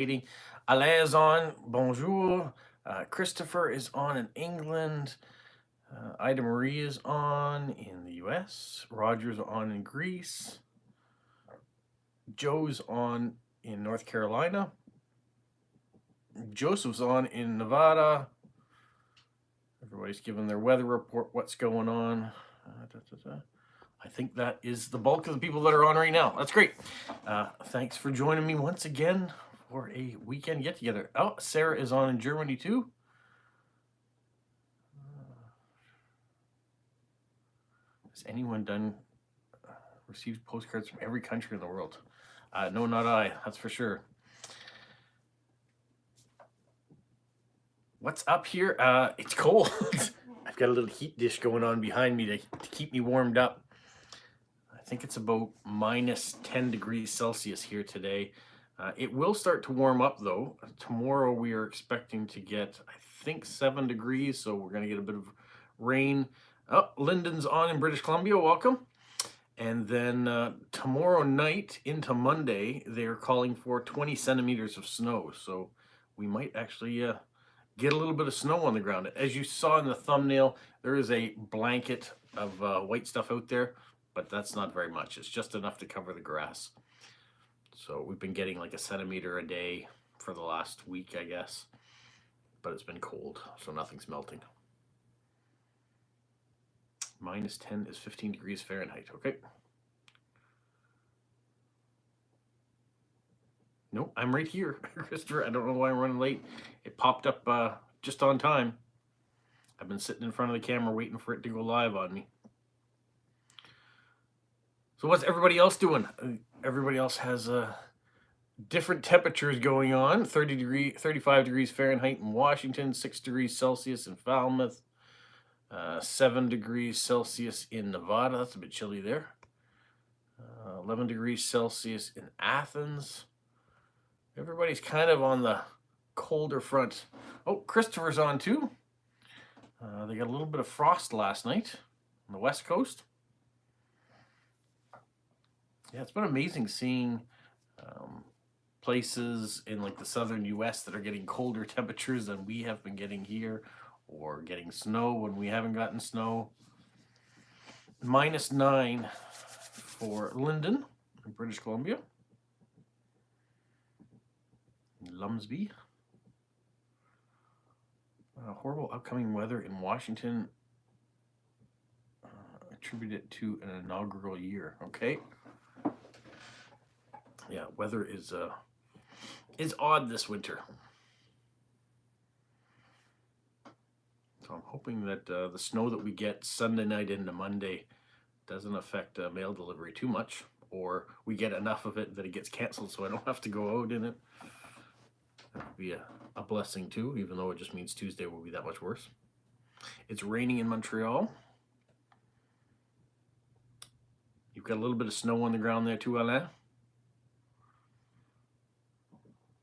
Alain is on. Bonjour. Christopher is on in England. Ida Marie is on in the US. Roger's on in Greece. Joe's on in North Carolina. Joseph's on in Nevada. Everybody's giving their weather report, what's going on. I think that is the bulk of the people that are on right now. That's great. Thanks for joining me once again for a weekend get together. Oh, Sarah is on in Germany too. Has anyone received postcards from every country in the world? No, not I. That's for sure. What's up here? It's cold. I've got a little heat dish going on behind me to keep me warmed up. I think it's about minus 10 degrees Celsius here today. It will start to warm up though. Tomorrow we are expecting to get, I think, 7 degrees, so we're going to get a bit of rain. Oh, Lyndon's on in British Columbia. Welcome. And then tomorrow night into Monday, they're calling for 20 centimeters of snow. So we might actually get a little bit of snow on the ground. As you saw in the thumbnail, there is a blanket of white stuff out there, but that's not very much. It's just enough to cover the grass. So we've been getting like a centimeter a day for the last week, I guess. But it's been cold, so nothing's melting. Minus 10 is 15 degrees Fahrenheit. Okay. Nope, I'm right here, Christopher. I don't know why I'm running late. It popped up just on time. I've been sitting in front of the camera waiting for it to go live on me. So what's everybody else doing? Everybody else has different temperatures going on. 35 degrees Fahrenheit in Washington, 6 degrees Celsius in Falmouth, 7 degrees Celsius in Nevada. That's a bit chilly there. 11 degrees Celsius in Athens. Everybody's kind of on the colder front. Oh, Christopher's on too. They got a little bit of frost last night on the West Coast. Yeah, it's been amazing seeing places in like the southern US that are getting colder temperatures than we have been getting here, or getting snow when we haven't gotten snow. Minus 9 for Lyndon in British Columbia. Lumsby. Horrible upcoming weather in Washington. Attribute it to an inaugural year. Okay. Yeah, weather is odd this winter. So I'm hoping that the snow that we get Sunday night into Monday doesn't affect mail delivery too much, or we get enough of it that it gets canceled so I don't have to go out in it. That would be a blessing too, even though it just means Tuesday will be that much worse. It's raining in Montreal. You've got a little bit of snow on the ground there too, Alain.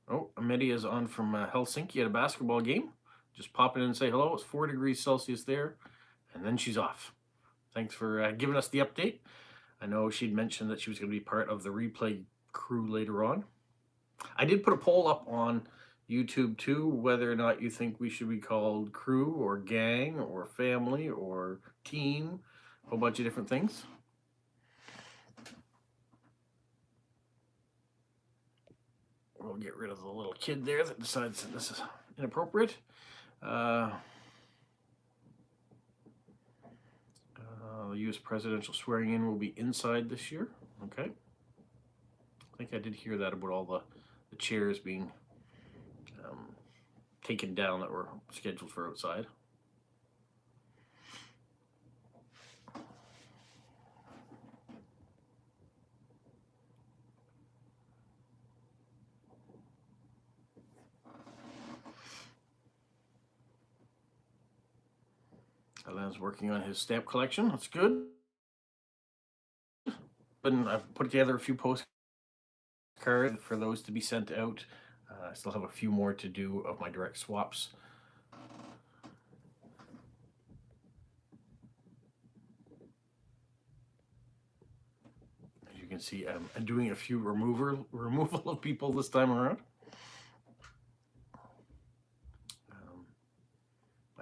Oh, Amedi is on from Helsinki at a basketball game. Just pop in and say hello. It's 4 degrees Celsius there, and then she's off. Thanks for giving us the update. I know she'd mentioned that she was going to be part of the replay crew later on. I did put a poll up on YouTube too, whether or not you think we should be called crew or gang or family or team, a whole bunch of different things. We'll get rid of the little kid there that decides that this is inappropriate. The U.S. presidential swearing in will be inside this year. Okay. I think I did hear that about all the chairs being taken down that were scheduled for outside. Alain's working on his stamp collection. That's good. But I've put together a few postcards for those to be sent out. I still have a few more to do of my direct swaps. As you can see, I'm doing a few removal of people this time around.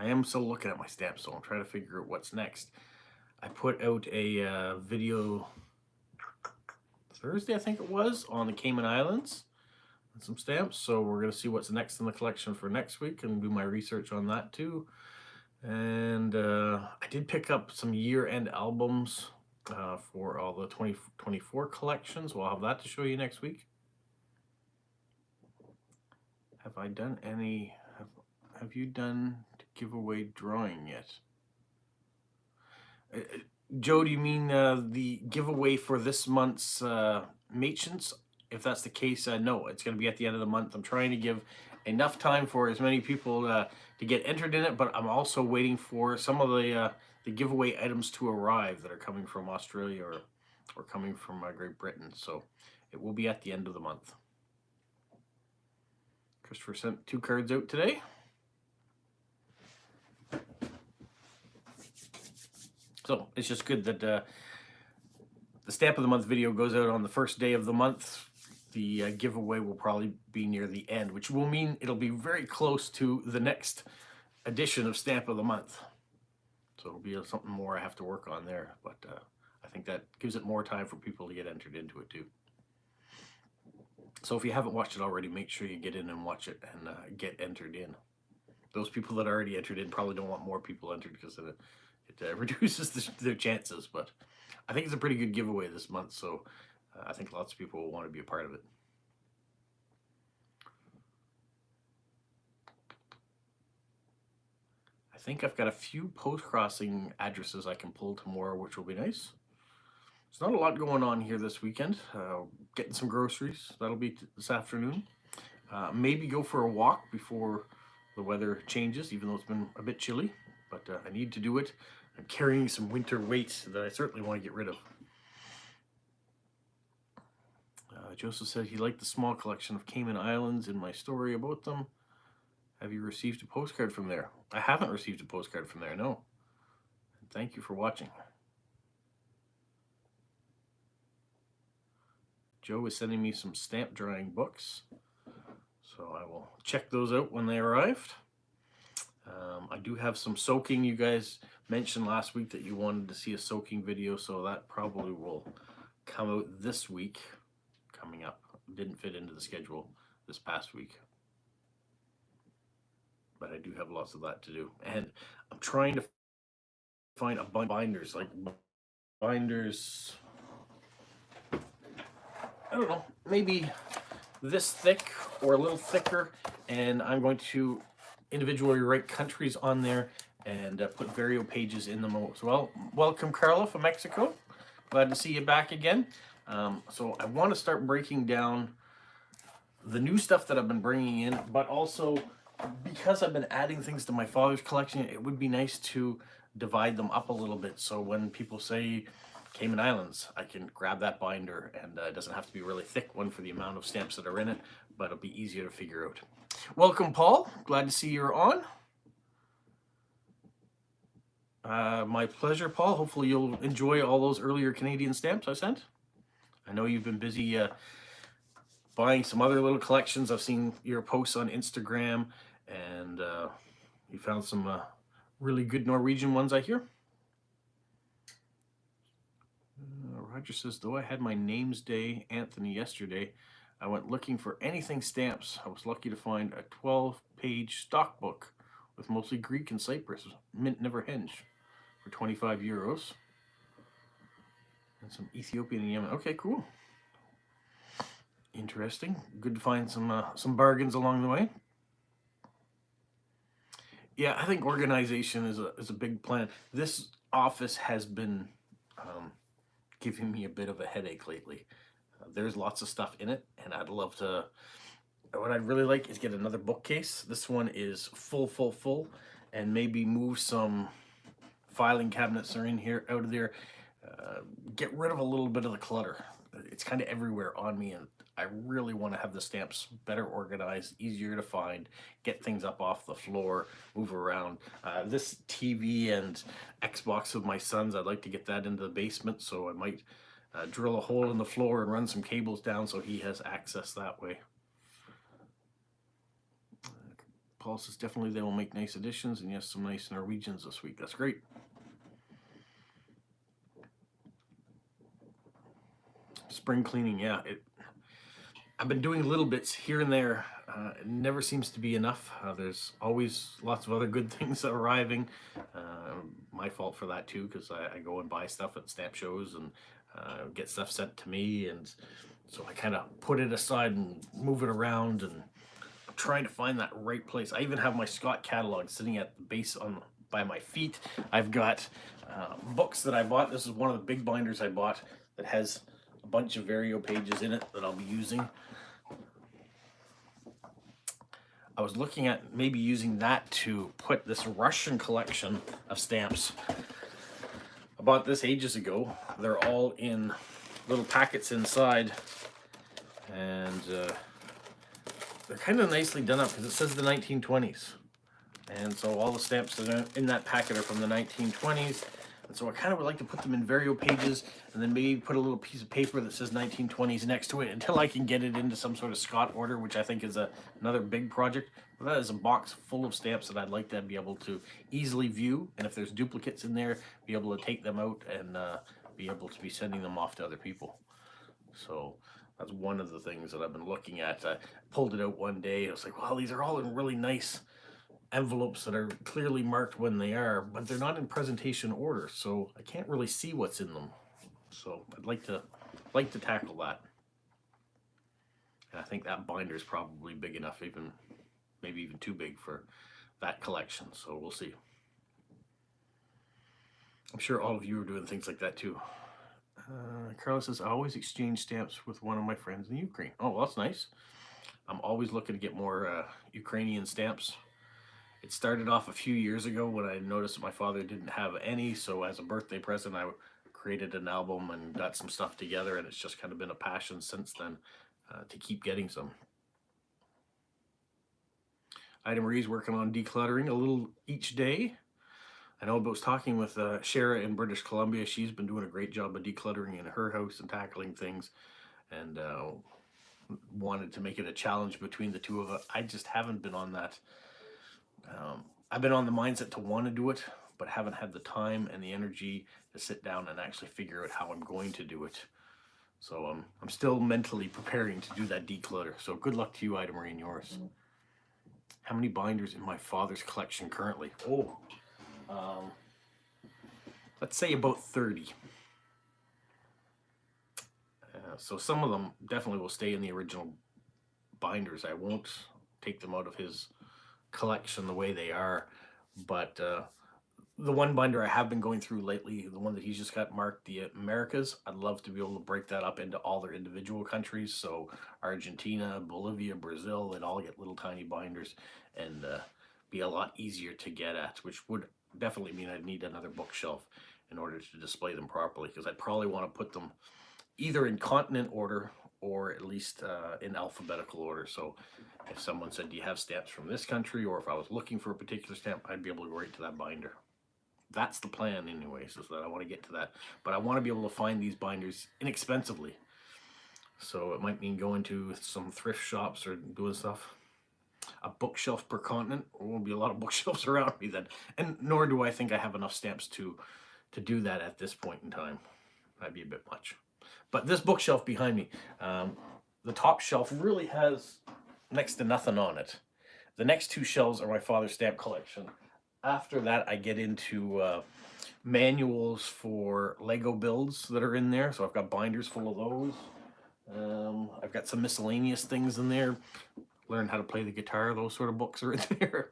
I am still looking at my stamps, so I'm trying to figure out what's next. I put out a video Thursday, I think it was, on the Cayman Islands and some stamps. So we're going to see what's next in the collection for next week and do my research on that too. And I did pick up some year-end albums for all the 2024 collections. We'll have that to show you next week. Have I done any? Have you done giveaway drawing yet? Joe, do you mean the giveaway for this month's Machins? If that's the case, no, it's going to be at the end of the month. I'm trying to give enough time for as many people to get entered in it, but I'm also waiting for some of the giveaway items to arrive that are coming from Australia or coming from Great Britain. So it will be at the end of the month. Christopher sent 2 cards out today. So it's just good that the Stamp of the Month video goes out on the first day of the month. The giveaway will probably be near the end, which will mean it'll be very close to the next edition of Stamp of the Month. So it'll be something more I have to work on there, but I think that gives it more time for people to get entered into it too. So if you haven't watched it already, make sure you get in and watch it and get entered in. Those people that are already entered in probably don't want more people entered because it reduces their chances, but I think it's a pretty good giveaway this month, so I think lots of people will want to be a part of it. I think I've got a few post-crossing addresses I can pull tomorrow, which will be nice. There's not a lot going on here this weekend. Getting some groceries, that'll be this afternoon. Maybe go for a walk before the weather changes, even though it's been a bit chilly, but I need to do it. I'm carrying some winter weights that I certainly want to get rid of. Joseph said he liked the small collection of Cayman Islands in my story about them. Have you received a postcard from there? I haven't received a postcard from there, no. Thank you for watching. Joe is sending me some stamp drawing books, so I will check those out when they arrived. I do have some soaking. You guys mentioned last week that you wanted to see a soaking video, so that probably will come out this week. Coming up. Didn't fit into the schedule this past week, but I do have lots of that to do, and I'm trying to find a binders, like binders, I don't know, maybe this thick or a little thicker, and I'm going to individually write countries on there and put Vario pages in them as well. Welcome, Carla from Mexico. Glad to see you back again. So I want to start breaking down the new stuff that I've been bringing in, but also because I've been adding things to my father's collection, it would be nice to divide them up a little bit. So when people say Cayman Islands, I can grab that binder, and it doesn't have to be a really thick one for the amount of stamps that are in it, but it'll be easier to figure out. Welcome, Paul. Glad to see you're on. My pleasure, Paul. Hopefully you'll enjoy all those earlier Canadian stamps I sent. I know you've been busy buying some other little collections. I've seen your posts on Instagram, and you found some really good Norwegian ones, I hear. Roger says, though I had my name's day, Anthony, yesterday, I went looking for anything stamps. I was lucky to find a 12-page stock book with mostly Greek and Cyprus, mint never henge, for 25 euros. And some Ethiopian and Yemen. Okay, cool. Interesting. Good to find some bargains along the way. Yeah, I think organization is a big plan. This office has been giving me a bit of a headache lately. There's lots of stuff in it, and I'd love to. What I'd really like is get another bookcase. This one is full, and maybe move some filing cabinets that are in here out of there. Get rid of a little bit of the clutter. It's kind of everywhere on me, and I really want to have the stamps better organized, easier to find, get things up off the floor, move around. This TV and Xbox of my son's, I'd like to get that into the basement, so I might drill a hole in the floor and run some cables down so he has access that way. Paul says, definitely they will make nice additions, and yes, some nice Norwegians this week. That's great. Spring cleaning, yeah. I've been doing little bits here and there. It never seems to be enough. There's always lots of other good things arriving. My fault for that too, because I go and buy stuff at stamp shows and get stuff sent to me, and so I kind of put it aside and move it around, and I'm trying to find that right place. I even have my Scott catalog sitting at the base by my feet. I've got books that I bought. This is one of the big binders I bought that has a bunch of Vario pages in it that I'll be using. I was looking at maybe using that to put this Russian collection of stamps. I bought this ages ago. They're all in little packets inside, and they're kind of nicely done up because it says the 1920s. And so all the stamps that are in that packet are from the 1920s. And so I kind of would like to put them in Vario pages and then maybe put a little piece of paper that says 1920s next to it until I can get it into some sort of Scott order, which I think is another big project. But that is a box full of stamps that I'd like to be able to easily view. And if there's duplicates in there, be able to take them out and be able to be sending them off to other people. So that's one of the things that I've been looking at. I pulled it out one day. I was like, wow, these are all in really nice envelopes that are clearly marked when they are, but they're not in presentation order, so I can't really see what's in them. So I'd like to tackle that. And I think that binder is probably big enough, maybe even too big for that collection, so we'll see. I'm sure all of you are doing things like that too. Carlos says, I always exchange stamps with one of my friends in Ukraine. Oh, well, that's nice. I'm always looking to get more Ukrainian stamps. It started off a few years ago when I noticed that my father didn't have any, so as a birthday present I created an album and got some stuff together, and it's just kind of been a passion since then to keep getting some. Ida Marie's working on decluttering a little each day. I know I was talking with Shara in British Columbia. She's been doing a great job of decluttering in her house and tackling things, and wanted to make it a challenge between the two of us. I just haven't been on that. I've been on the mindset to want to do it, but haven't had the time and the energy to sit down and actually figure out how I'm going to do it. So I'm still mentally preparing to do that declutter. So good luck to you, Ida Marie, and yours. How many binders in my father's collection currently? Oh, let's say about 30. So some of them definitely will stay in the original binders. I won't take them out of his collection the way they are, but the one binder I have been going through lately, the one that he's just got marked the Americas, I'd love to be able to break that up into all their individual countries. So Argentina, Bolivia, Brazil, they'd all get little tiny binders and be a lot easier to get at, which would definitely mean I'd need another bookshelf in order to display them properly, because I'd probably want to put them either in continent order or at least in alphabetical order. So if someone said, do you have stamps from this country, or if I was looking for a particular stamp, I'd be able to go right to that binder. That's the plan anyways, is that I want to get to that. But I want to be able to find these binders inexpensively. So it might mean going to some thrift shops or doing stuff. A bookshelf per continent. There won't be a lot of bookshelves around me then. And nor do I think I have enough stamps to do that at this point in time. That'd be a bit much. But this bookshelf behind me, the top shelf really has next to nothing on it. The next two shelves are my father's stamp collection. After that, I get into manuals for Lego builds that are in there. So I've got binders full of those. I've got some miscellaneous things in there. Learn how to play the guitar. Those sort of books are in there.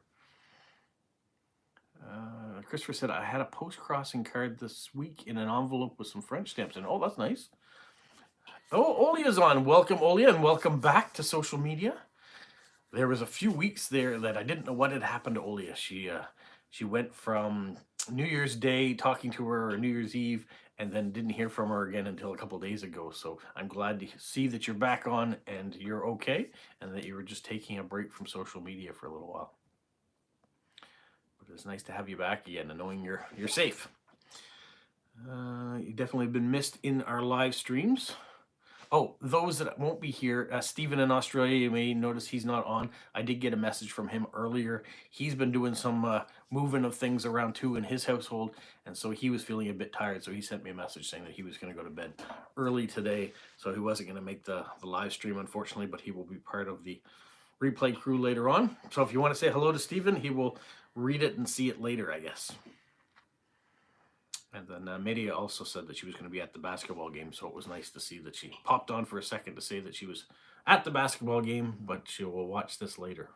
Christopher said, I had a post-crossing card this week in an envelope with some French stamps in. Oh, that's nice. Oh, Olia's on. Welcome, Olia, and welcome back to social media. There was a few weeks there that I didn't know what had happened to Olia. She went from New Year's Day talking to her, or New Year's Eve, and then didn't hear from her again until a couple days ago. So I'm glad to see that you're back on and you're okay, and that you were just taking a break from social media for a little while. But it's nice to have you back again and knowing you're safe. You definitely been missed in our live streams. Oh, those that won't be here, Stephen in Australia, you may notice he's not on. I did get a message from him earlier. He's been doing some moving of things around too in his household, and so he was feeling a bit tired. So he sent me a message saying that he was going to go to bed early today. So he wasn't going to make the live stream, unfortunately, but he will be part of the replay crew later on. So if you want to say hello to Stephen, he will read it and see it later, I guess. And then Media also said that she was going to be at the basketball game, so it was nice to see that she popped on for a second to say that she was at the basketball game, but she will watch this later.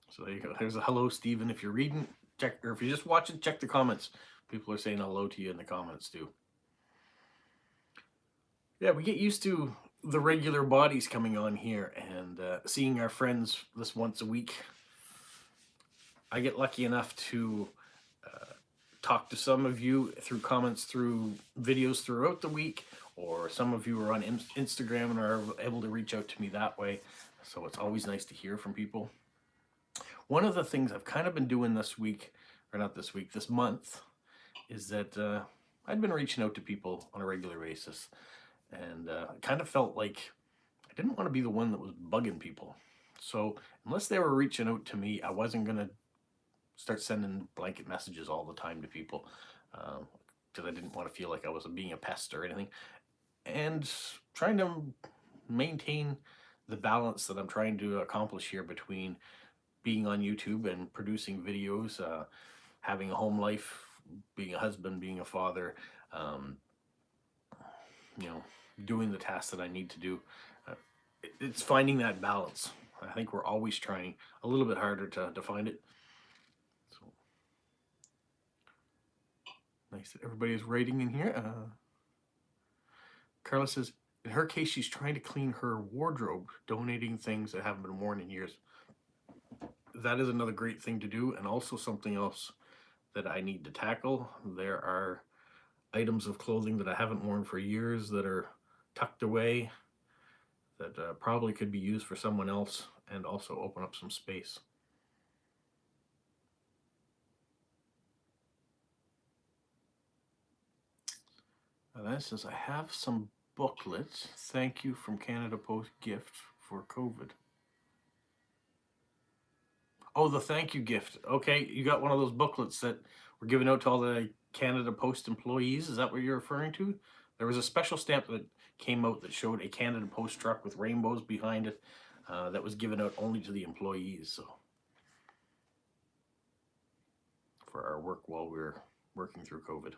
So there you go. There's a hello, Stephen. If you're reading, check, or if you're just watching, check the comments. People are saying hello to you in the comments too. Yeah, we get used to the regular bodies coming on here and seeing our friends this once a week. I get lucky enough to talk to some of you through comments, through videos throughout the week, or some of you are on Instagram and are able to reach out to me that way. So it's always nice to hear from people. One of the things I've kind of been doing this week, or not this week, this month, is that I'd been reaching out to people on a regular basis. And I kind of felt like I didn't want to be the one that was bugging people. So unless they were reaching out to me, I wasn't going to start sending blanket messages all the time to people, because I didn't want to feel like I was being a pest or anything. And trying to maintain the balance that I'm trying to accomplish here between being on YouTube and producing videos, having a home life, being a husband, being a father, you know, doing the tasks that I need to do. It's finding that balance. I think we're always trying a little bit harder to find it. So nice that everybody is writing in here. Carla says, in her case, she's trying to clean her wardrobe, donating things that haven't been worn in years. That is another great thing to do, and also something else that I need to tackle. There are items of clothing that I haven't worn for years that are tucked away that probably could be used for someone else and also open up some space. That says, I have some booklets. Thank you from Canada Post gift for COVID. Oh, the thank you gift. Okay, you got one of those booklets that were given out to all the Canada Post employees. Is that what you're referring to? There was a special stamp that came out that showed a Canada Post truck with rainbows behind it that was given out only to the employees. So for our work while we were working through COVID.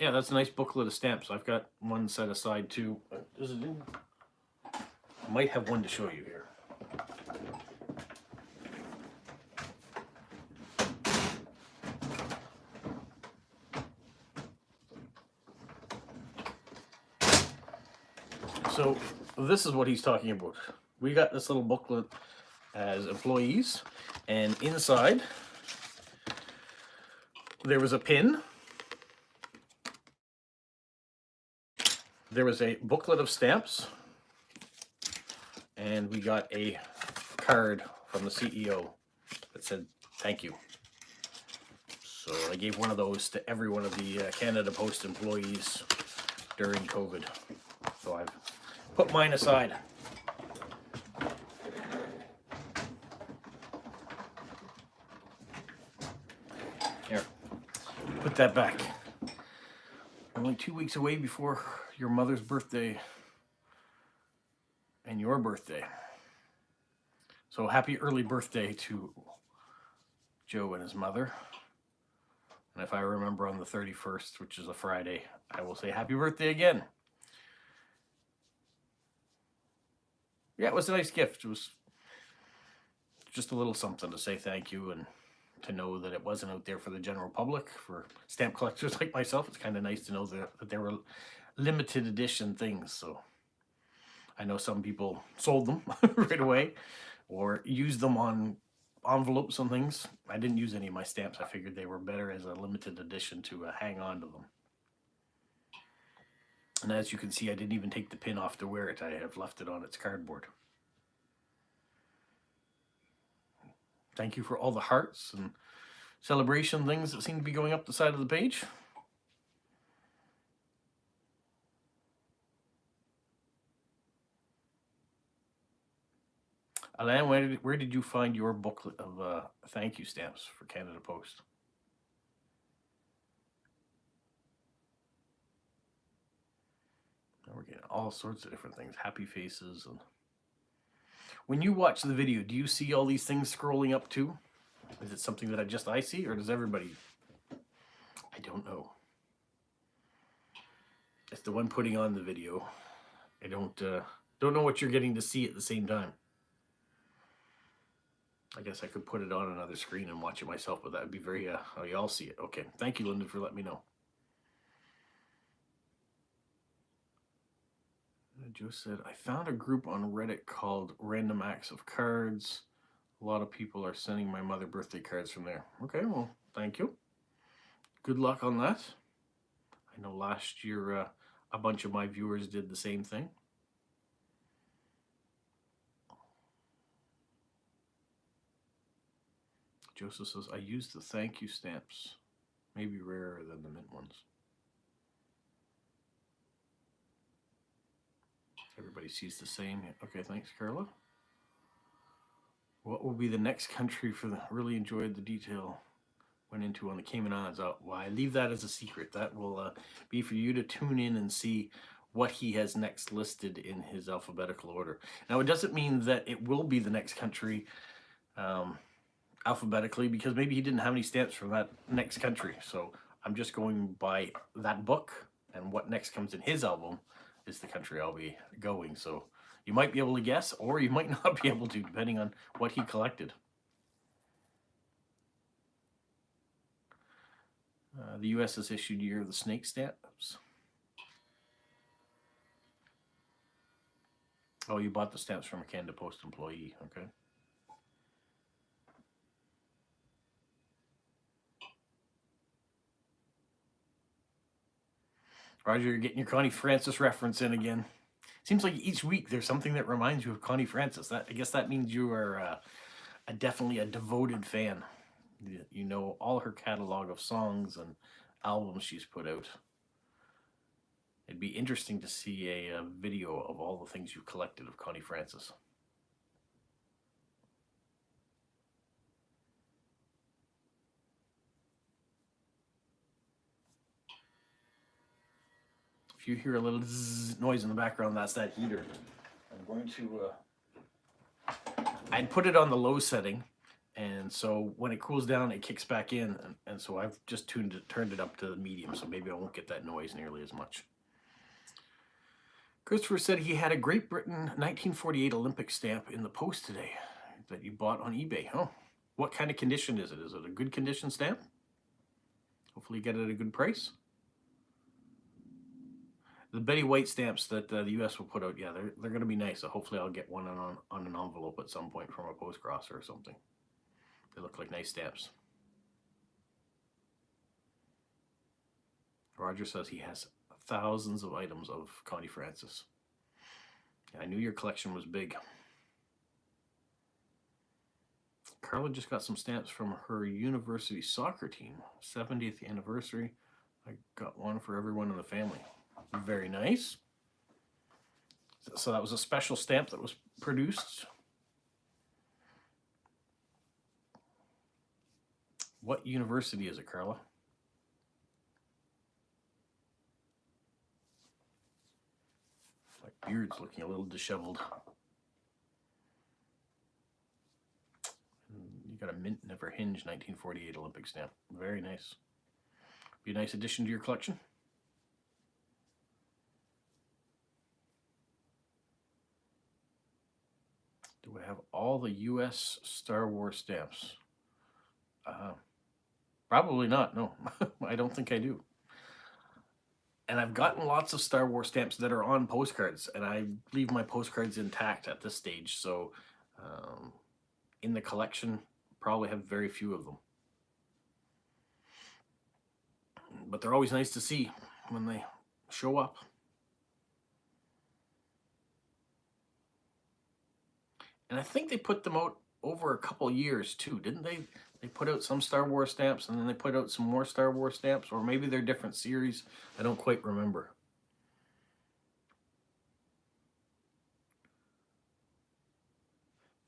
Yeah, that's a nice booklet of stamps. I've got one set aside too. Is it in? I might have one to show you here. So this is what he's talking about. We got this little booklet as employees, and inside there was a pin. There was a booklet of stamps, and we got a card from the CEO that said thank you. So I gave one of those to every one of the Canada Post employees during COVID. So I've put mine aside. Here, put that back. Only 2 weeks away before your mother's birthday and your birthday. So happy early birthday to Joe and his mother. And if I remember on the 31st, which is a Friday, I will say happy birthday again. Yeah, it was a nice gift. It was just a little something to say thank you and to know that it wasn't out there for the general public. For stamp collectors like myself, it's kind of nice to know that there were limited edition things. So I know some people sold them right away or used them on envelopes and things. I didn't use any of my stamps. I figured they were better as a limited edition to hang on to them. And as you can see, I didn't even take the pin off to wear it. I have left it on its cardboard. Thank you for all the hearts and celebration things that seem to be going up the side of the page. Alain, where did you find your booklet of thank you stamps for Canada Post? We're getting all sorts of different things, happy faces. And when you watch the video, do you see all these things scrolling up too? Is it something that I see, or does everybody? I don't know. It's the one putting on the video. I don't know what you're getting to see at the same time. I guess I could put it on another screen and watch it myself, but that would be very, oh, you all see it. Okay. Thank you, Linda, for letting me know. Joe said, I found a group on Reddit called Random Acts of Cards. A lot of people are sending my mother birthday cards from there. Okay, well, thank you. Good luck on that. I know last year a bunch of my viewers did the same thing. Joseph says, I use the thank you stamps. Maybe rarer than the mint ones. Everybody sees the same. Okay, thanks, Carla. What will be the next country for the... Really enjoyed the detail went into on the Cayman Islands. Well, I leave that as a secret. That will be for you to tune in and see what he has next listed in his alphabetical order. Now, it doesn't mean that it will be the next country alphabetically, because maybe he didn't have any stamps from that next country. So I'm just going by that book, and what next comes in his album is the country I'll be going. So you might be able to guess, or you might not be able to, depending on what he collected. The U.S. has issued Year of the Snake stamps. Oh, you bought the stamps from a Canada Post employee. Okay. Roger, you're getting your Connie Francis reference in again. Seems like each week there's something that reminds you of Connie Francis. I guess that means you are definitely a devoted fan. You know all her catalog of songs and albums she's put out. It'd be interesting to see a video of all the things you collected of Connie Francis. If you hear a little zzz noise in the background, that's that heater. I'm going to... I'd put it on the low setting, and so when it cools down, it kicks back in, and so I've just turned it up to the medium, so maybe I won't get that noise nearly as much. Christopher said he had a Great Britain 1948 Olympic stamp in the post today that you bought on eBay. Oh, what kind of condition is it? Is it a good condition stamp? Hopefully you get it at a good price. The Betty White stamps that the U.S. will put out, yeah, they're going to be nice. So hopefully I'll get one on an envelope at some point from a post crosser or something. They look like nice stamps. Roger says he has thousands of items of Connie Francis. I knew your collection was big. Carla just got some stamps from her university soccer team. 70th anniversary. I got one for everyone in the family. Very nice. So that was a special stamp that was produced. What university is it, Carla? My beard's looking a little disheveled. You got a mint never hinge 1948 Olympic stamp. Very nice. Be a nice addition to your collection. Do I have all the U.S. Star Wars stamps? Probably not, no. I don't think I do. And I've gotten lots of Star Wars stamps that are on postcards, and I leave my postcards intact at this stage, so in the collection, probably have very few of them. But they're always nice to see when they show up. And I think they put them out over a couple years too, didn't they? They put out some Star Wars stamps, and then they put out some more Star Wars stamps, or maybe they're different series. I don't quite remember.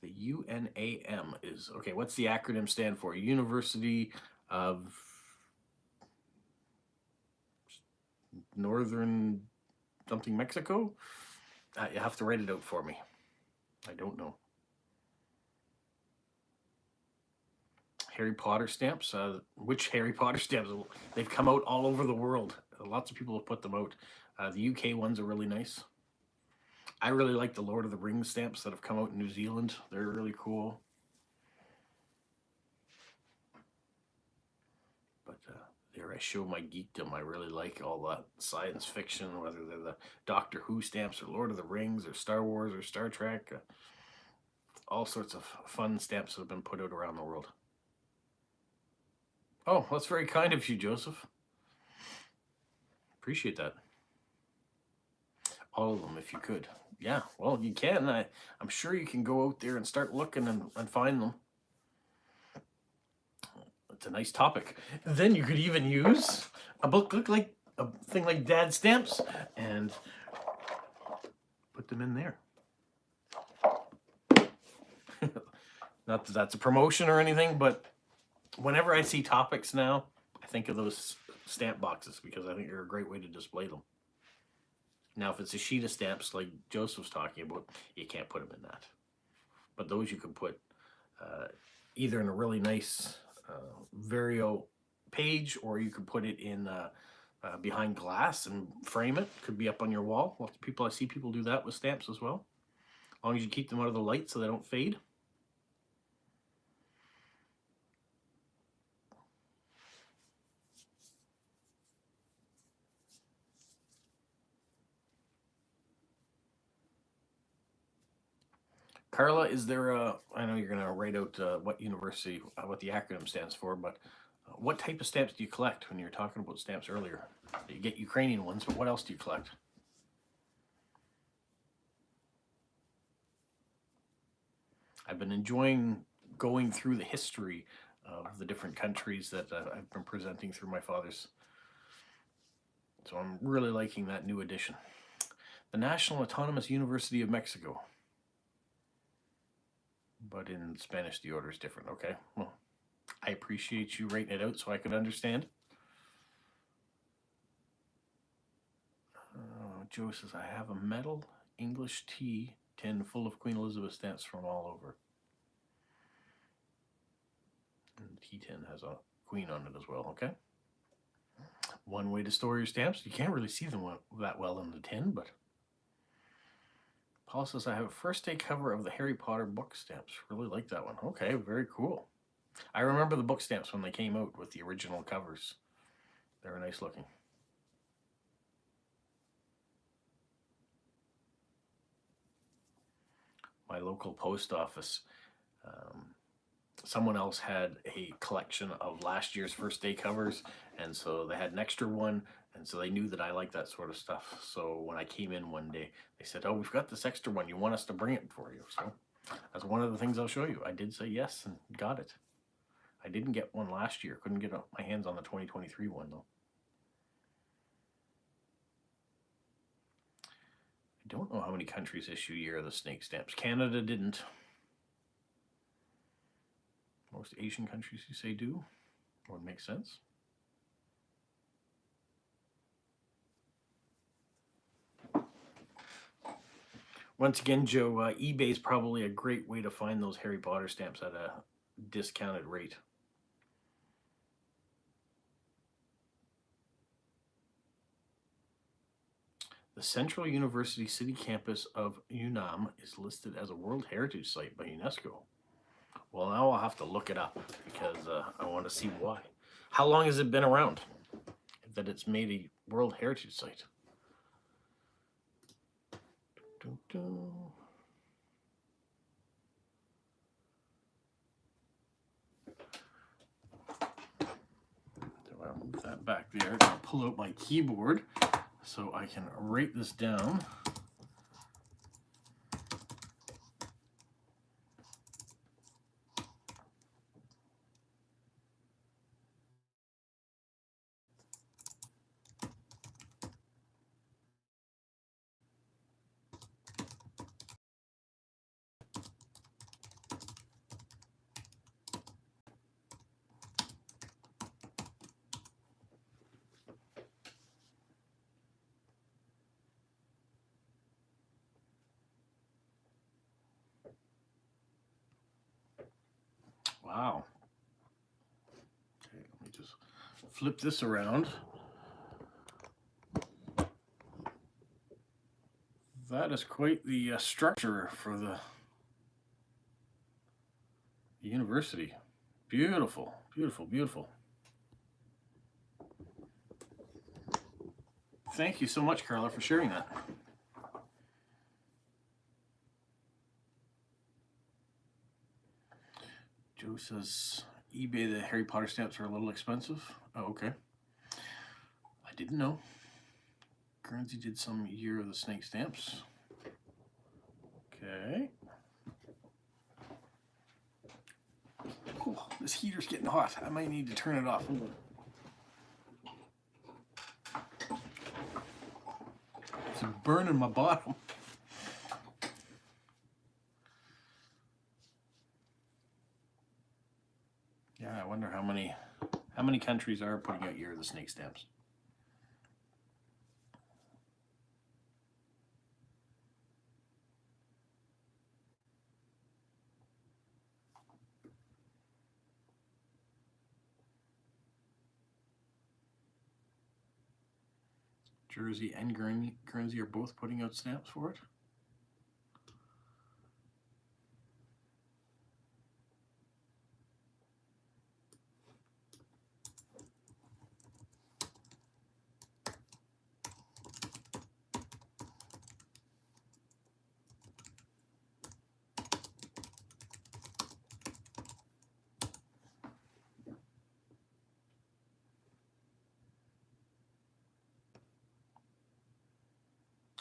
The UNAM is, okay, what's the acronym stand for? University of Northern something Mexico? You have to write it out for me. I don't know. Harry Potter stamps. Which Harry Potter stamps? They've come out all over the world. Lots of people have put them out. The UK ones are really nice. I really like the Lord of the Rings stamps that have come out in New Zealand. They're really cool. But there I show my geekdom. I really like all that science fiction, whether they're the Doctor Who stamps or Lord of the Rings or Star Wars or Star Trek. All sorts of fun stamps have been put out around the world. Oh, that's very kind of you, Joseph. Appreciate that. All of them, if you could. Yeah, well, you can. I'm sure you can go out there and start looking and find them. It's a nice topic. Then you could even use a book like a thing like Dad stamps and put them in there. Not that that's a promotion or anything, but whenever I see topics now, I think of those stamp boxes because I think they're a great way to display them. Now, if it's a sheet of stamps like Joseph's talking about, you can't put them in that. But those you can put either in a really nice Vario page, or you could put it in behind glass and frame it. Could be up on your wall. Lots of people, I see people do that with stamps as well. As long as you keep them out of the light so they don't fade. Carla, is there a, I know you're going to write out what university, what the acronym stands for, but what type of stamps do you collect when you were talking about stamps earlier? You get Ukrainian ones, but what else do you collect? I've been enjoying going through the history of the different countries that I've been presenting through my father's. So I'm really liking that new edition. The National Autonomous University of Mexico. But in Spanish, the order is different. Okay, well, I appreciate you writing it out so I could understand. Joe says, I have a metal English tea tin full of Queen Elizabeth stamps from all over. And the tea tin has a queen on it as well, okay? One way to store your stamps. You can't really see them that well in the tin, but Paul says, I have a first day cover of the Harry Potter book stamps. Really like that one. Okay, very cool. I remember the book stamps when they came out with the original covers. They were nice looking. My local post office, someone else had a collection of last year's first day covers, and so they had an extra one, and so they knew that I like that sort of stuff. So when I came in one day, they said, oh, we've got this extra one. You want us to bring it for you? So that's one of the things I'll show you. I did say yes and got it. I didn't get one last year. Couldn't get my hands on the 2023 one, though. I don't know how many countries issue Year of the Snake stamps. Canada didn't. Most Asian countries, you say, do. Would make sense. Once again, Joe, eBay is probably a great way to find those Harry Potter stamps at a discounted rate. The Central University City campus of Yunnan is listed as a World Heritage Site by UNESCO. Well, now I'll have to look it up because I want to see why. How long has it been around that it's made a World Heritage Site? So I'll move that back there. I'll pull out my keyboard so I can write this down. Wow. Okay, let me just flip this around. That is quite the structure for the university. Beautiful, beautiful, beautiful. Thank you so much, Carla, for sharing that. Joe says eBay, the Harry Potter stamps are a little expensive. Oh, okay. I didn't know. Guernsey did some Year of the Snake stamps. Okay. Oh, this heater's getting hot. I might need to turn it off. It's burning my bottom. Yeah, I wonder how many countries are putting out Year of the Snake stamps. Jersey and Guernsey are both putting out stamps for it.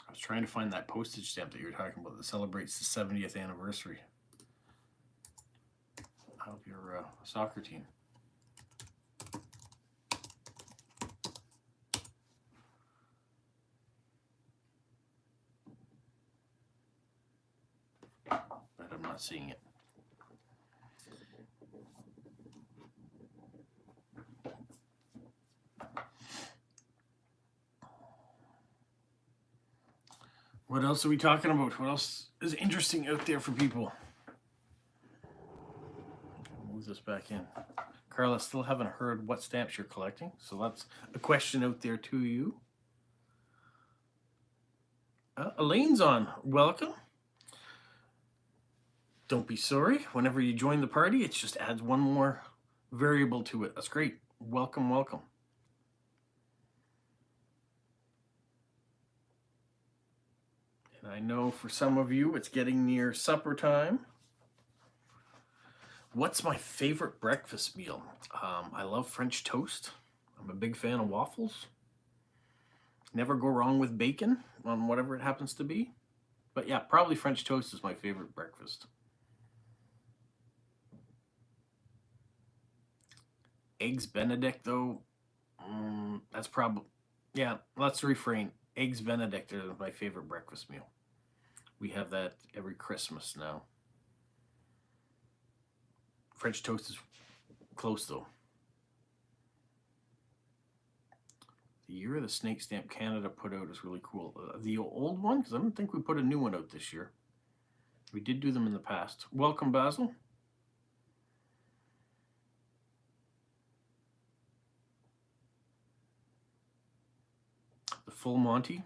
I was trying to find that postage stamp that you were talking about that celebrates the 70th anniversary of your soccer team. But I'm not seeing it. What else are we talking about? What else is interesting out there for people? Move this back in. Carla, still haven't heard what stamps you're collecting, so that's a question out there to you. Elaine's on. Welcome. Don't be sorry. Whenever you join the party, it just adds one more variable to it. That's great. Welcome, welcome. And I know for some of you, it's getting near supper time. What's my favorite breakfast meal? I love French toast. I'm a big fan of waffles. Never go wrong with bacon on whatever it happens to be. But yeah, probably French toast is my favorite breakfast. Eggs Benedict, though, that's probably, yeah, let's refrain. Eggs Benedict are my favorite breakfast meal. We have that every Christmas now. French toast is close, though. The Year of the Snake stamp Canada put out is really cool. The old one, because I don't think we put a new one out this year. We did do them in the past. Welcome, Basil. The Full Monty.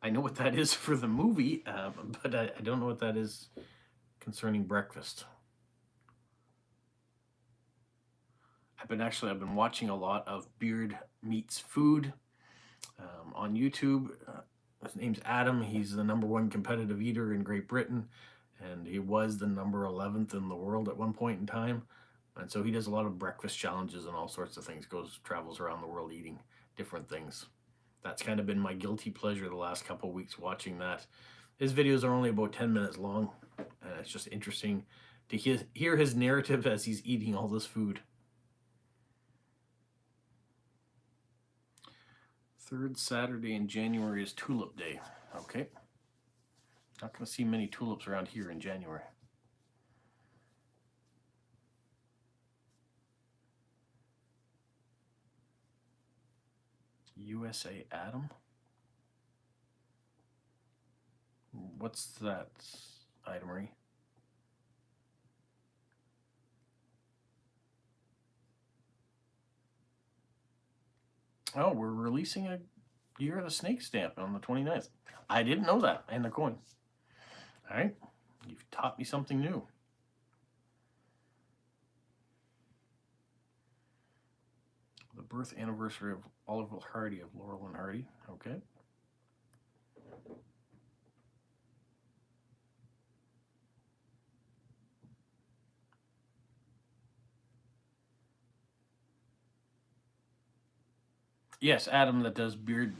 I know what that is for the movie, but I don't know what that is concerning breakfast. I've been watching a lot of Beard Meats Food on YouTube. His name's Adam. He's the #1 competitive eater in Great Britain, and he was the number 11th in the world at one point in time. And so he does a lot of breakfast challenges and all sorts of things. Travels around the world eating different things. That's kind of been my guilty pleasure the last couple of weeks, watching that. His videos are only about 10 minutes long, and it's just interesting to hear his narrative as he's eating all this food. Third Saturday in January is Tulip Day. Okay. Not going to see many tulips around here in January. USA Adam? What's that, Ida Marie? Oh, we're releasing a Year of the Snake stamp on the 29th. I didn't know that. And the coin. All right. You've taught me something new. The birth anniversary of Oliver Hardy of Laurel and Hardy. Okay. Yes, Adam that does beard.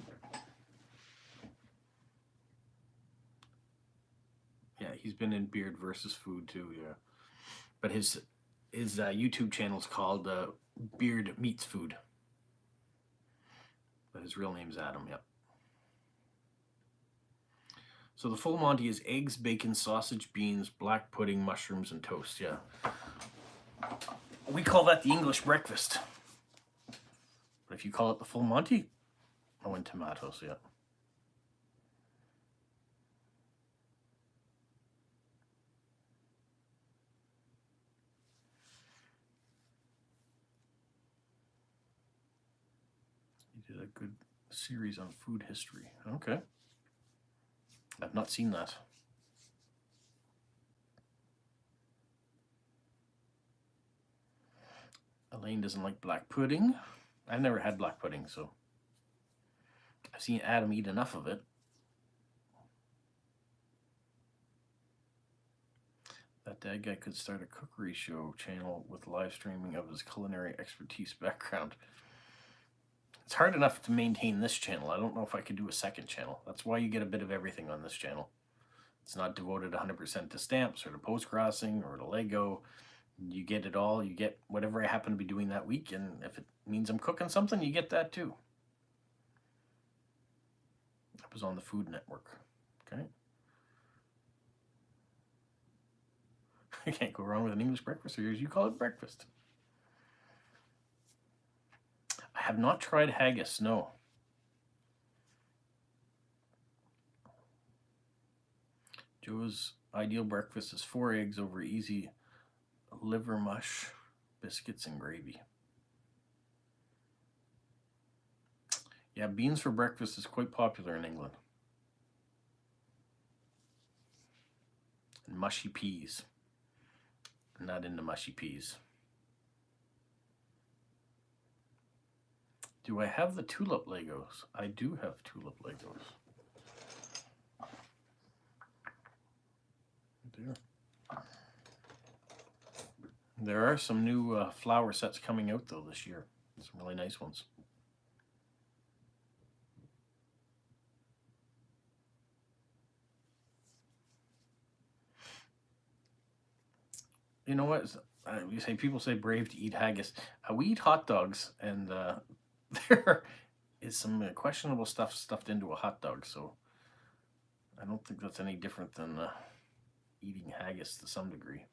Yeah, he's been in Beard versus Food too. Yeah, but his YouTube channel is called Beard Meets Food. But his real name's Adam. Yep. So the full Monty is eggs, bacon, sausage, beans, black pudding, mushrooms, and toast. Yeah. We call that the English breakfast. But if you call it the full Monty, oh, and tomatoes. Yeah. You did a good series on food history. Okay. I've not seen that. Elaine doesn't like black pudding. I've never had black pudding, so I've seen Adam eat enough of it. That dad guy could start a cookery show channel with live streaming of his culinary expertise background. It's hard enough to maintain this channel. I don't know if I could do a second channel. That's why you get a bit of everything on this channel. It's not devoted 100% to stamps or to post-crossing or to Lego. You get it all. You get whatever I happen to be doing that week, and if it means I'm cooking something, you get that too. That was on the Food Network. Okay. I can't go wrong with an English breakfast, or as you call it, breakfast. I have not tried haggis, no. Joe's ideal breakfast is 4 eggs over easy liver mush, biscuits, and gravy. Yeah, beans for breakfast is quite popular in England. And mushy peas. I'm not into mushy peas. Do I have the tulip Legos? I do have tulip Legos. There are some new flower sets coming out though this year. Some really nice ones. You know what? You say people say brave to eat haggis. We eat hot dogs, and there is some questionable stuff stuffed into a hot dog. So I don't think that's any different than eating haggis to some degree.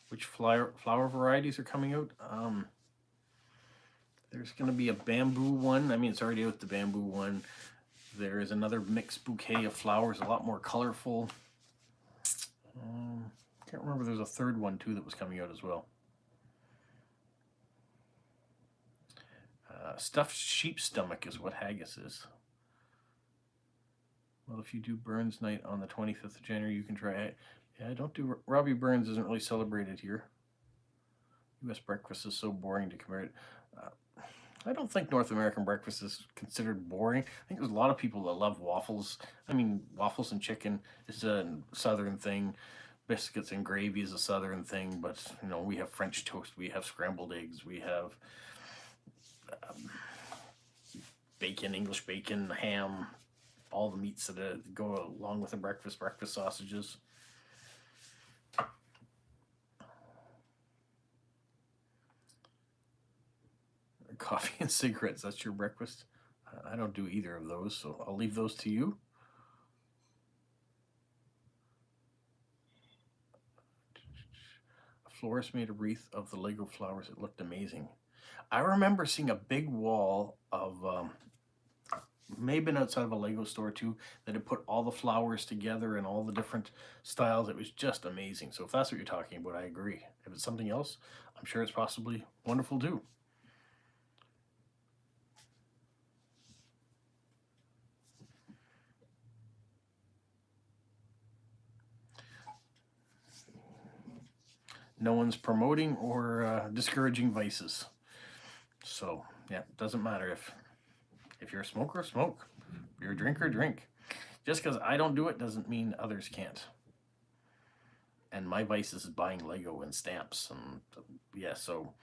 Which flower varieties are coming out? There's going to be a bamboo one. I mean, it's already out, the bamboo one. There is another mixed bouquet of flowers, a lot more colorful. Can't remember. There's a third one too that was coming out as well. Stuffed sheep stomach is what haggis is. Well, if you do Burns night on the 25th of January, you can try it. Yeah, I don't do. Robbie Burns isn't really celebrated here. U.S. breakfast is so boring to compare it. I don't think North American breakfast is considered boring. I think there's a lot of people that love waffles. I mean, waffles and chicken is a southern thing. Biscuits and gravy is a southern thing. But, you know, we have French toast. We have scrambled eggs. We have bacon, English bacon, ham, all the meats that go along with the breakfast sausages. Coffee and cigarettes, that's your breakfast? I don't do either of those, so I'll leave those to you. A florist made a wreath of the Lego flowers. It looked amazing. I remember seeing a big wall of, may have been outside of a Lego store too, that had put all the flowers together and all the different styles. It was just amazing. So if that's what you're talking about, I agree. If it's something else, I'm sure it's possibly wonderful too. no one's promoting or discouraging vices. So yeah, it doesn't matter if you're a smoker, smoke. If you're a drinker, drink. Just because I don't do it doesn't mean others can't. And my vice is buying Lego and stamps, and yeah, so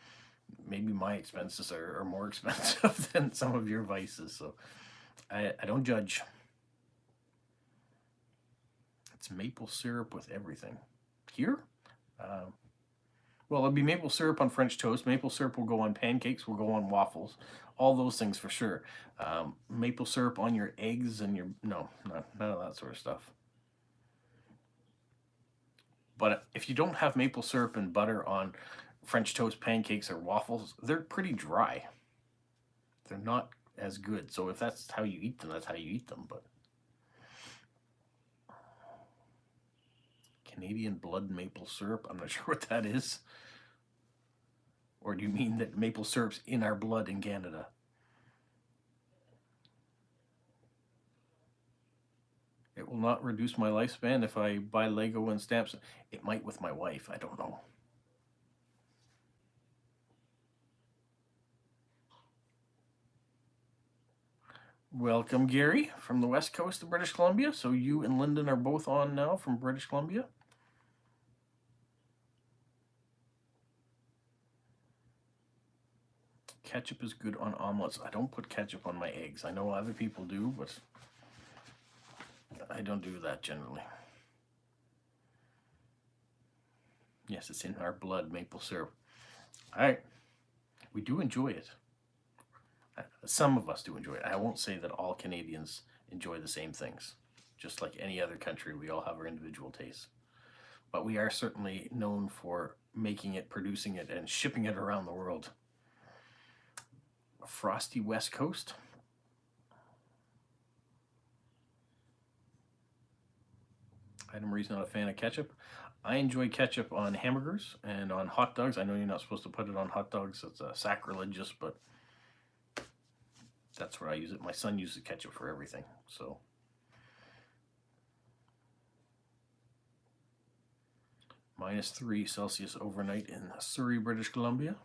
maybe my expenses are more expensive than some of your vices. So I don't judge. It's maple syrup with everything. Here? Well, it'd be maple syrup on French toast. Maple syrup will go on pancakes, will go on waffles. All those things for sure. Maple syrup on your eggs and your... No, none of that sort of stuff. But if you don't have maple syrup and butter on French toast, pancakes, or waffles, they're pretty dry. They're not as good. So if that's how you eat them, that's how you eat them. But Canadian blood maple syrup, I'm not sure what that is. Or do you mean that maple syrup's in our blood in Canada? It will not reduce my lifespan if I buy Lego and stamps. It might with my wife. I don't know. Welcome, Gary, from the west coast of British Columbia. So you and Lyndon are both on now from British Columbia. Ketchup is good on omelets. I don't put ketchup on my eggs. I know other people do, but I don't do that generally. Yes, it's in our blood, maple syrup. All right. We do enjoy it. Some of us do enjoy it. I won't say that all Canadians enjoy the same things. Just like any other country, we all have our individual tastes. But we are certainly known for making it, producing it, and shipping it around the world. A frosty West Coast. Item Marie's not a fan of ketchup. I enjoy ketchup on hamburgers and on hot dogs. I know you're not supposed to put it on hot dogs. It's sacrilegious, but that's where I use it. My son uses ketchup for everything. So -3 Celsius overnight in Surrey, British Columbia.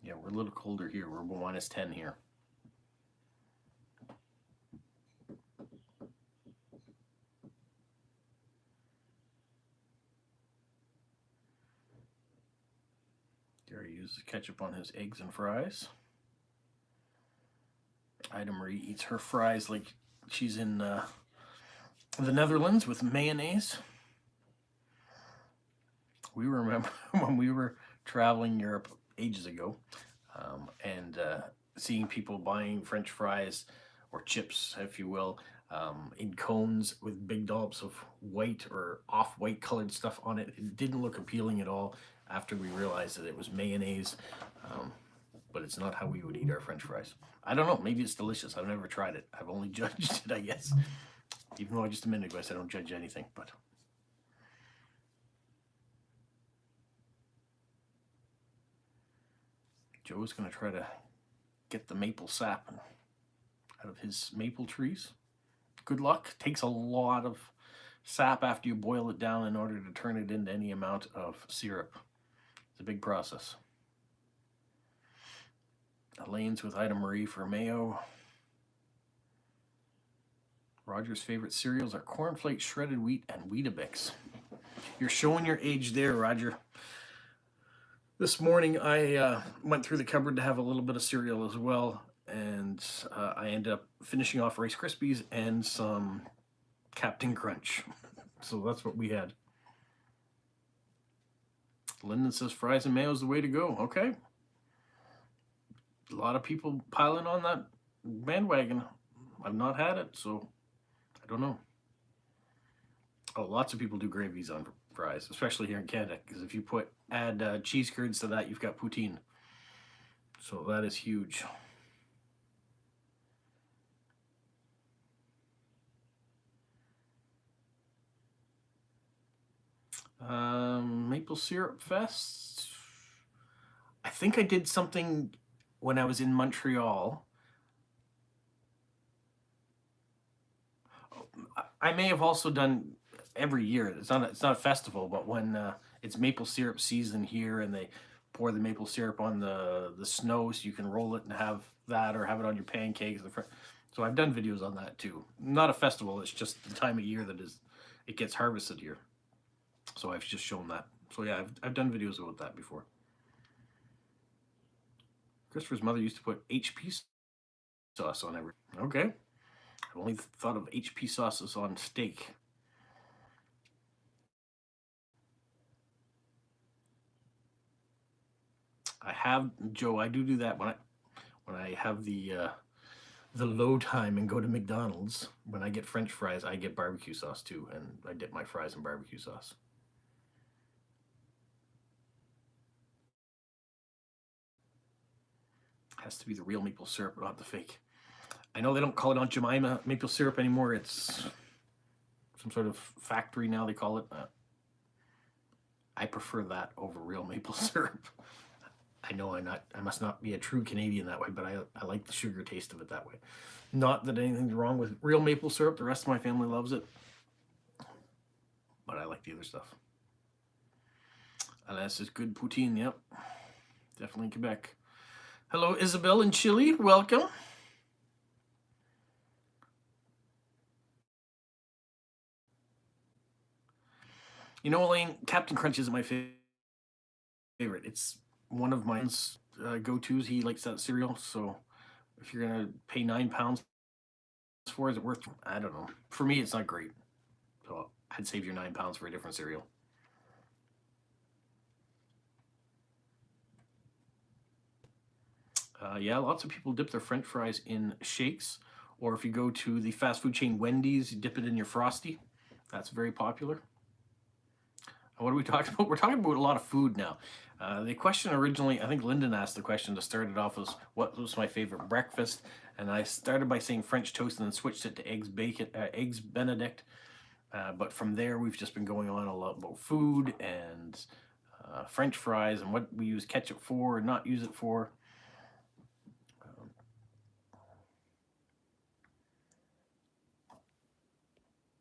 Yeah, we're a little colder here. We're -10 here. Gary uses ketchup on his eggs and fries. Ida Marie eats her fries like she's in the Netherlands with mayonnaise. We remember when we were traveling Europe ages ago, and seeing people buying French fries or chips, if you will, in cones with big dollops of white or off-white colored stuff on it. It didn't look appealing at all after we realized that it was mayonnaise, but it's not how we would eat our French fries. I don't know, maybe it's delicious. I've never tried it. I've only judged it, I guess. Even though just a minute ago I said I don't judge anything, but... Joe's going to try to get the maple sap out of his maple trees. Good luck. Takes a lot of sap after you boil it down in order to turn it into any amount of syrup. It's a big process. Elaine's with Ida Marie for mayo. Roger's favorite cereals are cornflakes, shredded wheat, and Weetabix. You're showing your age there, Roger. This morning, I went through the cupboard to have a little bit of cereal as well, and I ended up finishing off Rice Krispies and some Captain Crunch. So that's what we had. Lyndon says fries and mayo is the way to go. Okay. A lot of people piling on that bandwagon. I've not had it, so I don't know. Oh, lots of people do gravies on fries, especially here in Canada, because if you add cheese curds to that, you've got poutine. So that is huge. Maple syrup fest. I think I did something when I was in Montreal. I may have also done every year. It's not a festival, but when it's maple syrup season here, and they pour the maple syrup on the snow, so you can roll it and have that, or have it on your pancakes. So I've done videos on that too. Not a festival. It's just the time of year that it gets harvested here. So I've just shown that. So yeah, I've done videos about that before. Christopher's mother used to put HP sauce on everything. Okay. I've only thought of HP sauces on steak. I have, Joe, I do that when I have the low time and go to McDonald's. When I get French fries, I get barbecue sauce too, and I dip my fries in barbecue sauce. Has to be the real maple syrup, not the fake. I know they don't call it Aunt Jemima maple syrup anymore. It's some sort of factory now, they call it. I prefer that over real maple syrup. I know I must not be a true Canadian that way, but I like the sugar taste of it that way. Not that anything's wrong with real maple syrup. The rest of my family loves it, but I like the other stuff. Alas is good poutine, yep. Definitely Quebec. Hello, Isabel in Chile. Welcome. You know, Elaine, Captain Crunch isn't my favorite. It's one of mine's go-tos. He likes that cereal, so if you're gonna pay £9 for it, is it worth? I don't know. For me, it's not great, so I'd save your £9 for a different cereal. Yeah, lots of people dip their French fries in shakes, or if you go to the fast food chain Wendy's, you dip it in your Frosty. That's very popular. What are we talking about? We're talking about a lot of food now. The question originally, I think Lyndon asked the question to start it off, was what was my favorite breakfast? And I started by saying French toast and then switched it to eggs Benedict. But from there, we've just been going on a lot about food and French fries and what we use ketchup for and not use it for.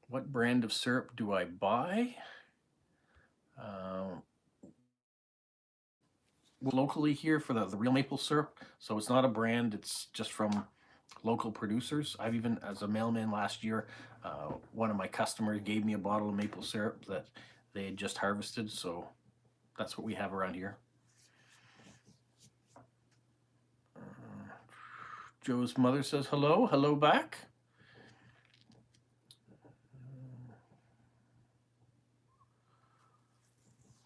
What brand of syrup do I buy? Locally here for the real maple syrup. So it's not a brand, it's just from local producers. I've even, as a mailman last year, one of my customers gave me a bottle of maple syrup that they had just harvested. So that's what we have around here. Joe's mother says hello. Hello back.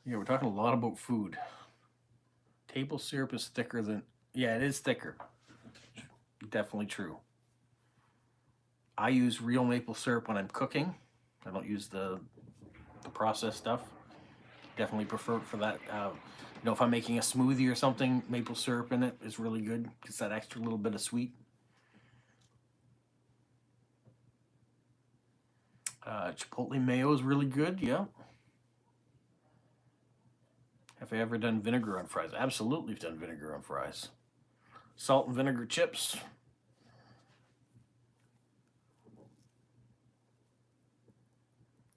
Yeah, we're talking a lot about food. Table syrup is thicker than, yeah, it is thicker. Definitely true. I use real maple syrup when I'm cooking. I don't use the processed stuff. Definitely prefer it for that. You know, if I'm making a smoothie or something, maple syrup in it is really good. Gets that extra little bit of sweet. Chipotle mayo is really good, yeah. Have I ever done vinegar on fries? Absolutely, I've done vinegar on fries. Salt and vinegar chips.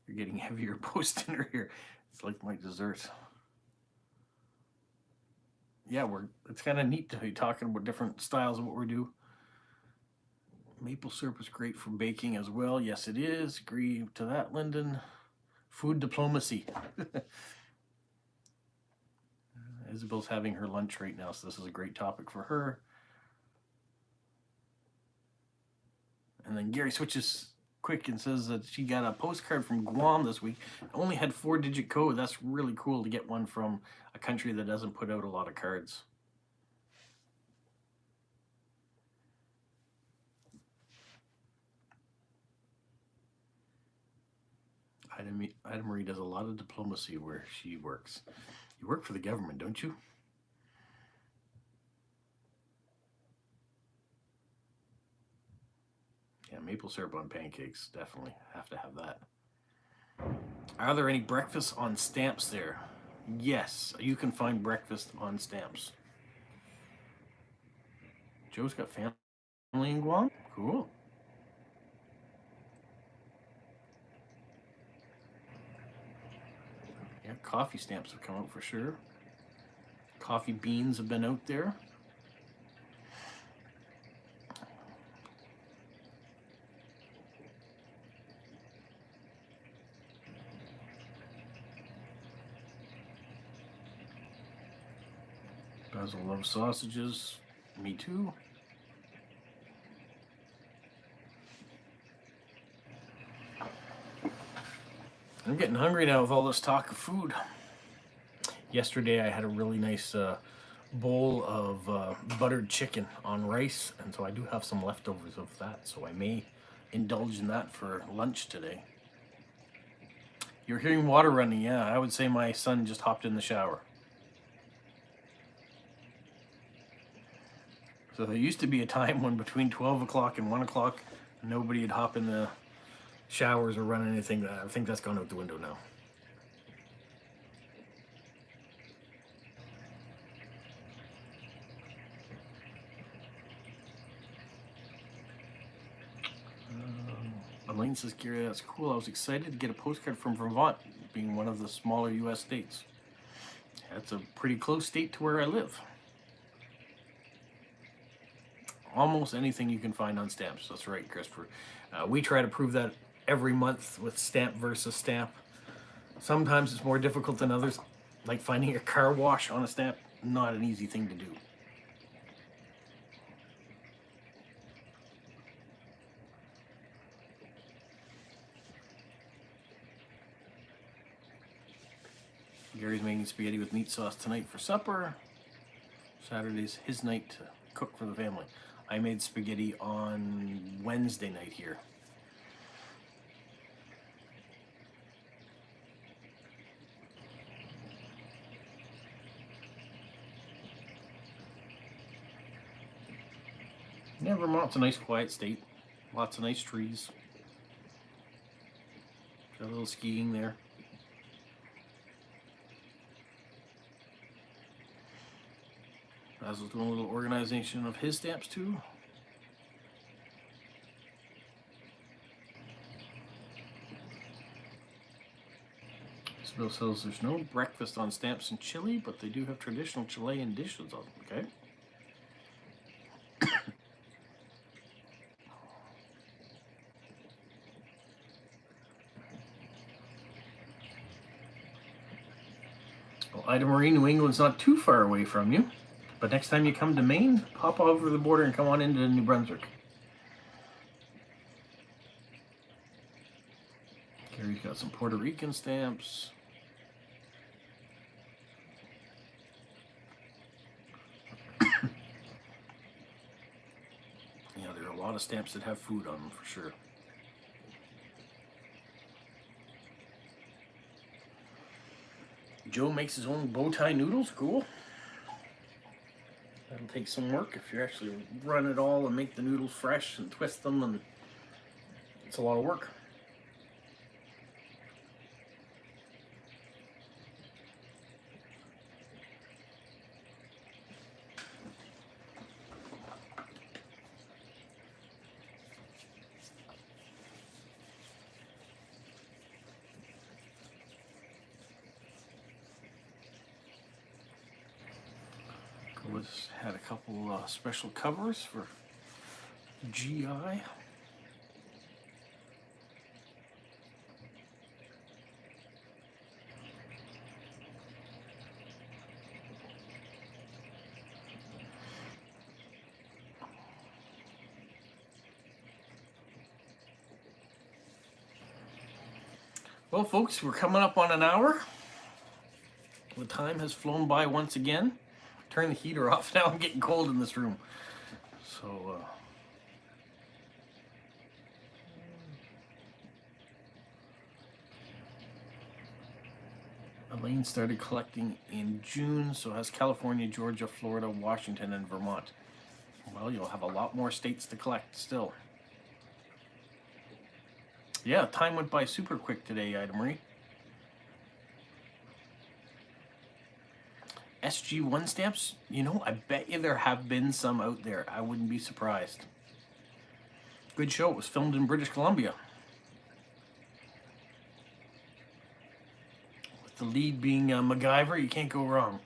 You're getting heavier post dinner here. It's like my dessert. Yeah, it's kind of neat to be talking about different styles of what we do. Maple syrup is great for baking as well. Yes, it is. Agree to that, Lyndon. Food diplomacy. Isabel's having her lunch right now, so this is a great topic for her. And then Gary switches quick and says that she got a postcard from Guam this week. It only had 4-digit code. That's really cool to get one from a country that doesn't put out a lot of cards. Ida Marie does a lot of diplomacy where she works. You work for the government, don't you? Yeah, maple syrup on pancakes, definitely have to have that. Are there any breakfasts on stamps there? Yes, you can find breakfast on stamps. Joe's got family in Guam? Cool. Yeah, coffee stamps have come out for sure. Coffee beans have been out there. Basil loves sausages. Me too. I'm getting hungry now with all this talk of food. Yesterday I had a really nice bowl of buttered chicken on rice, and so I do have some leftovers of that, so I may indulge in that for lunch today. You're hearing water running. Yeah, I would say my son just hopped in the shower. So there used to be a time when between 12 o'clock and 1 o'clock, nobody would hop in the showers or run anything. I think that's gone out the window now. Elaine says, Gary, that's cool. I was excited to get a postcard from Vermont, being one of the smaller U.S. states. That's a pretty close state to where I live. Almost anything you can find on stamps. That's right, Christopher. We try to prove that every month with stamp versus stamp. Sometimes it's more difficult than others, like finding a car wash on a stamp. Not an easy thing to do. Gary's making spaghetti with meat sauce tonight for supper. Saturday's his night to cook for the family. I made spaghetti on Wednesday night here. Yeah, Vermont's a nice quiet state. Lots of nice trees. Got a little skiing there. Basil's doing a little organization of his stamps too. Bill says there's no breakfast on stamps in Chile, but they do have traditional Chilean dishes on them, okay? Well, Ida Marie, New England's not too far away from you. But next time you come to Maine, pop over the border and come on into New Brunswick. Gary's got some Puerto Rican stamps. Yeah, there are a lot of stamps that have food on them for sure. Joe makes his own bow tie noodles. Cool. That'll take some work if you actually run it all and make the noodles fresh and twist them, and it's a lot of work. Had a couple special covers for GI. Well, folks, we're coming up on an hour. The time has flown by once again. Turn the heater off now. I'm getting cold in this room. So, Elaine started collecting in June, so has California, Georgia, Florida, Washington, and Vermont. Well, you'll have a lot more states to collect still. Yeah, time went by super quick today, Ida Marie. SG1 stamps, you know, I bet you there have been some out there. I wouldn't be surprised. Good show. It was filmed in British Columbia. With the lead being MacGyver, you can't go wrong.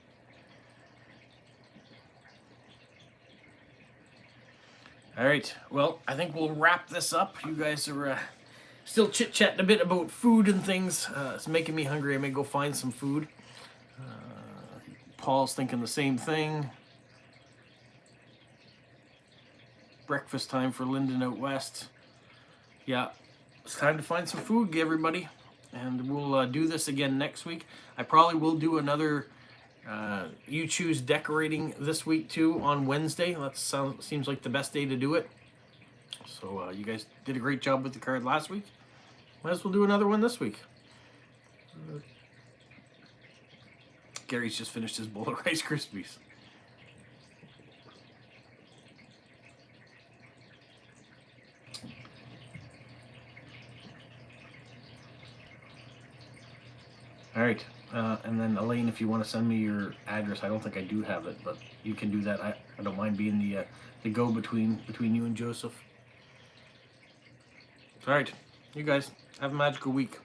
All right, well, I think we'll wrap this up. You guys are still chit-chatting a bit about food and things. It's making me hungry. I may go find some food. Paul's thinking the same thing. Breakfast time for Lyndon out west. Yeah, it's time to find some food, everybody. And we'll do this again next week. I probably will do another You Choose decorating this week too on Wednesday. That seems like the best day to do it. So you guys did a great job with the card last week. Might as well do another one this week. Gary's just finished his bowl of Rice Krispies. All right, and then Elaine, if you want to send me your address, I don't think I do have it, but you can do that. I don't mind being the go-between between you and Joseph. All right, you guys have a magical week.